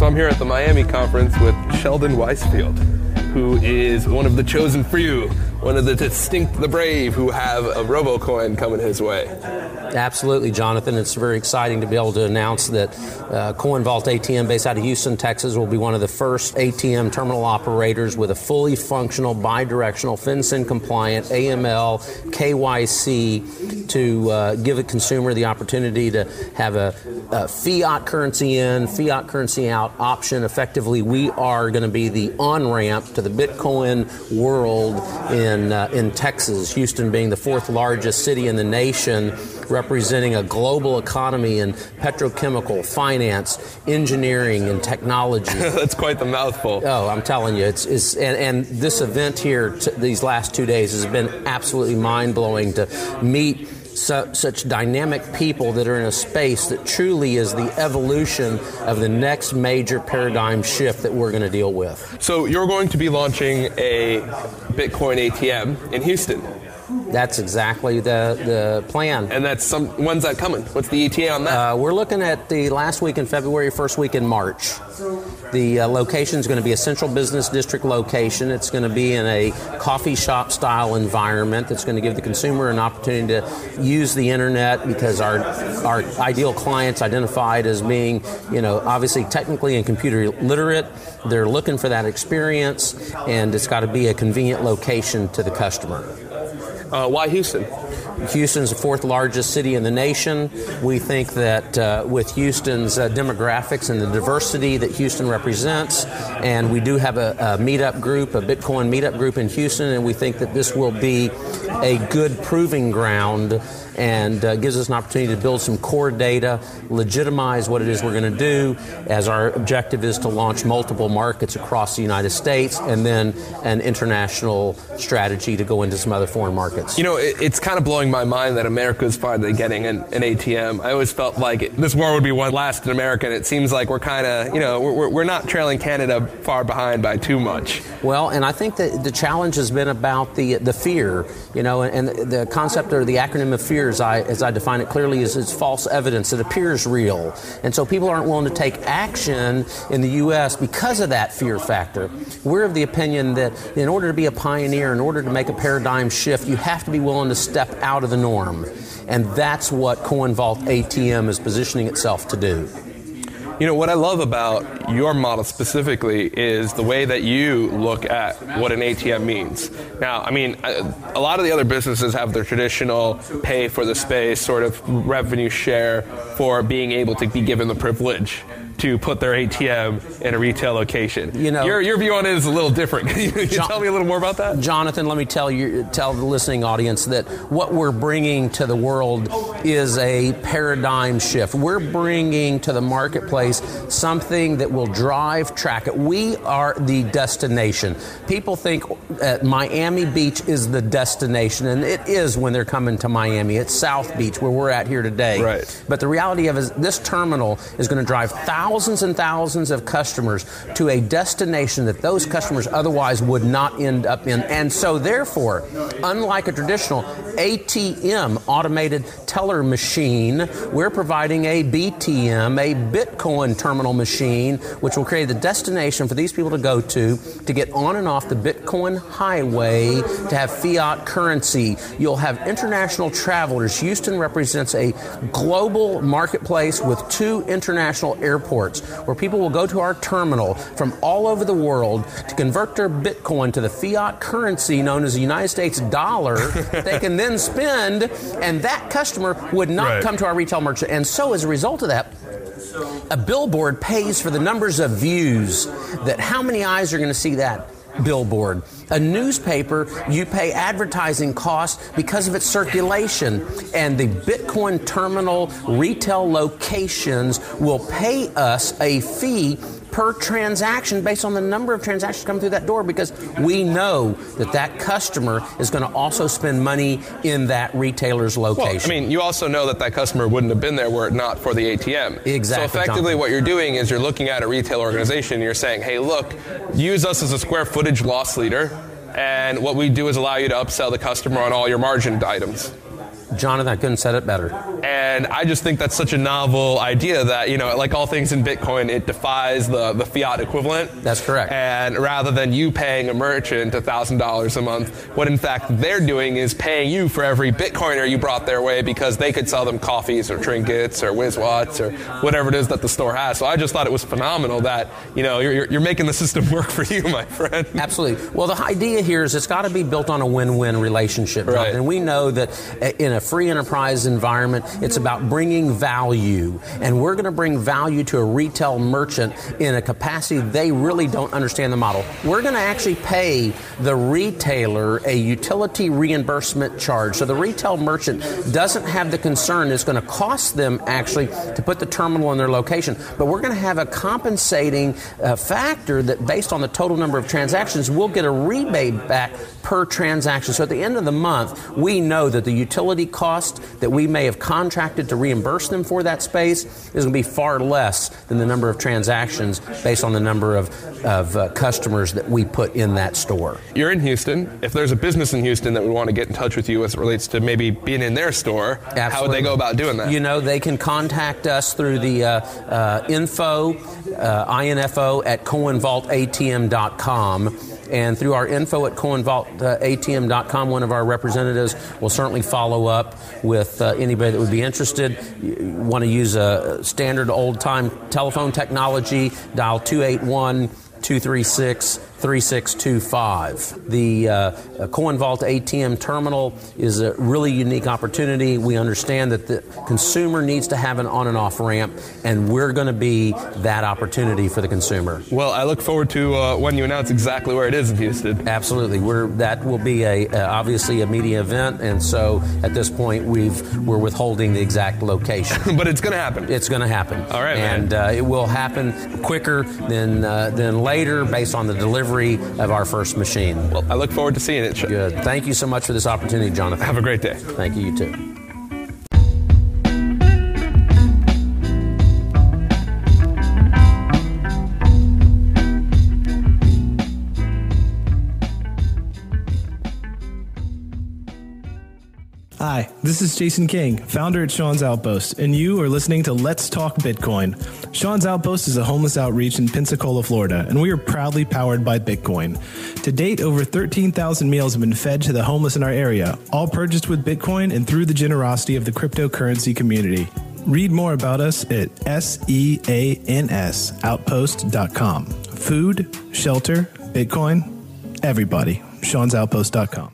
So I'm here at the Miami conference with Sheldon Wisefield, who is one of the chosen few, one of the the brave who have a RoboCoin coming his way. Absolutely, Jonathan. It's very exciting to be able to announce that Coinvault ATM, based out of Houston, Texas, will be one of the first ATM terminal operators with a fully functional, bidirectional, FinCEN compliant AML KYC to give a consumer the opportunity to have a fiat currency in, fiat currency out option. Effectively, we are going to be the on-ramp to the Bitcoin world in Texas, Houston being the fourth largest city in the nation, representing a global economy in petrochemical, finance, engineering, and technology. That's quite the mouthful. Oh, I'm telling you, and this event here these last 2 days has been absolutely mind-blowing to meet such dynamic people that are in a space that truly is the evolution of the next major paradigm shift that we're going to deal with. So you're going to be launching a Bitcoin ATM in Houston. That's exactly the plan. And when's that coming? What's the ETA on that? We're looking at the last week in February, first week in March. The location is going to be a central business district location. It's going to be in a coffee shop style environment that's going to give the consumer an opportunity to use the internet, because our ideal clients identified as being, obviously technically and computer literate. They're looking for that experience, and it's got to be a convenient location to the customer. Why Houston? Houston's the fourth largest city in the nation. We think that with Houston's demographics and the diversity that Houston represents, and we do have a meetup group, a Bitcoin meetup group in Houston, and we think that this will be a good proving ground and gives us an opportunity to build some core data, legitimize what it is we're going to do, as our objective is to launch multiple markets across the United States, and then an international strategy to go into some other foreign markets. It's kind of blowing my mind that America's finally getting an ATM. I always felt like this war would be won last in America, and it seems like we're kind of, we're not trailing Canada far behind by too much. Well, and I think that the challenge has been about the fear, and the concept or the acronym of fear, as I define it clearly, is false evidence that appears real. And so people aren't willing to take action in the U.S. because of that fear factor. We're of the opinion that in order to be a pioneer, in order to make a paradigm shift, you have to be willing to step out of the norm. And that's what Coinvault ATM is positioning itself to do. What I love about your model specifically is the way that you look at what an ATM means. Now, a lot of the other businesses have their traditional pay for the space sort of revenue share for being able to be given the privilege to put their ATM in a retail location. Your view on it is a little different. Can you tell me a little more about that? Jonathan, let me tell the listening audience that what we're bringing to the world is a paradigm shift. We're bringing to the marketplace something that will drive traffic. We are the destination. People think Miami Beach is the destination, and it is when they're coming to Miami. It's South Beach, where we're at here today. Right. But the reality of it is this terminal is going to drive thousands and thousands of customers to a destination that those customers otherwise would not end up in. And so therefore, unlike a traditional ATM, automated teller machine, we're providing a BTM, a Bitcoin terminal machine, which will create the destination for these people to go to get on and off the Bitcoin highway, to have fiat currency. You'll have international travelers. Houston represents a global marketplace with 2 international airports where people will go to our terminal from all over the world to convert their Bitcoin to the fiat currency known as the United States dollar they can then spend, and that customer would not come to our retail merchant. And so as a result of that, a billboard pays for the numbers of views, that how many eyes are going to see that billboard. A newspaper, you pay advertising costs because of its circulation, and the Bitcoin terminal retail locations will pay us a fee per transaction based on the number of transactions coming through that door, because we know that that customer is going to also spend money in that retailer's location. Well, you also know that customer wouldn't have been there were it not for the ATM. Exactly. So effectively Jonathan, what you're doing is you're looking at a retail organization and you're saying, hey, look, use us as a square footage loss leader, and what we do is allow you to upsell the customer on all your margin items. Jonathan, I couldn't said it better. And I just think that's such a novel idea that, like all things in Bitcoin, it defies the fiat equivalent. That's correct. And rather than you paying a merchant $1,000 a month, what in fact they're doing is paying you for every Bitcoiner you brought their way, because they could sell them coffees or trinkets or WizWats or whatever it is that the store has. So I just thought it was phenomenal that, you're making the system work for you, my friend. Absolutely. Well, the idea here is it's got to be built on a win-win relationship. Right. And we know that in a free enterprise environment, it's about bringing value. And we're going to bring value to a retail merchant in a capacity they really don't understand the model. We're going to actually pay the retailer a utility reimbursement charge. So the retail merchant doesn't have the concern it's going to cost them actually to put the terminal in their location. But we're going to have a compensating factor that based on the total number of transactions, we'll get a rebate back per transaction. So at the end of the month, we know that the utility cost that we may have contracted to reimburse them for that space is going to be far less than the number of transactions based on the number of customers that we put in that store. You're in Houston. If there's a business in Houston that would want to get in touch with you as it relates to maybe being in their store, Absolutely. How would they go about doing that? They can contact us through the info at coinvaultatm.com. And through our info at coinvaultatm.com, one of our representatives will certainly follow up with anybody that would be interested. You want to use a standard old-time telephone technology, dial 281-236-3625. The Coinvault ATM terminal is a really unique opportunity. We understand that the consumer needs to have an on and off ramp, and we're going to be that opportunity for the consumer. Well, I look forward to when you announce exactly where it is in Houston. Absolutely. That will be obviously a media event, and so at this point we're withholding the exact location. But it's going to happen. It's going to happen. All right, and it will happen quicker than later based on the delivery of our first machine. Well, I look forward to seeing it. Good. Thank you so much for this opportunity, Jonathan. Have a great day. Thank you. You too. Hi, this is Jason King, founder at Sean's Outpost, and you are listening to Let's Talk Bitcoin. Sean's Outpost is a homeless outreach in Pensacola, Florida, and we are proudly powered by Bitcoin. To date, over 13,000 meals have been fed to the homeless in our area, all purchased with Bitcoin and through the generosity of the cryptocurrency community. Read more about us at seansoutpost.com. Food, shelter, Bitcoin, everybody. Sean'sOutpost.com.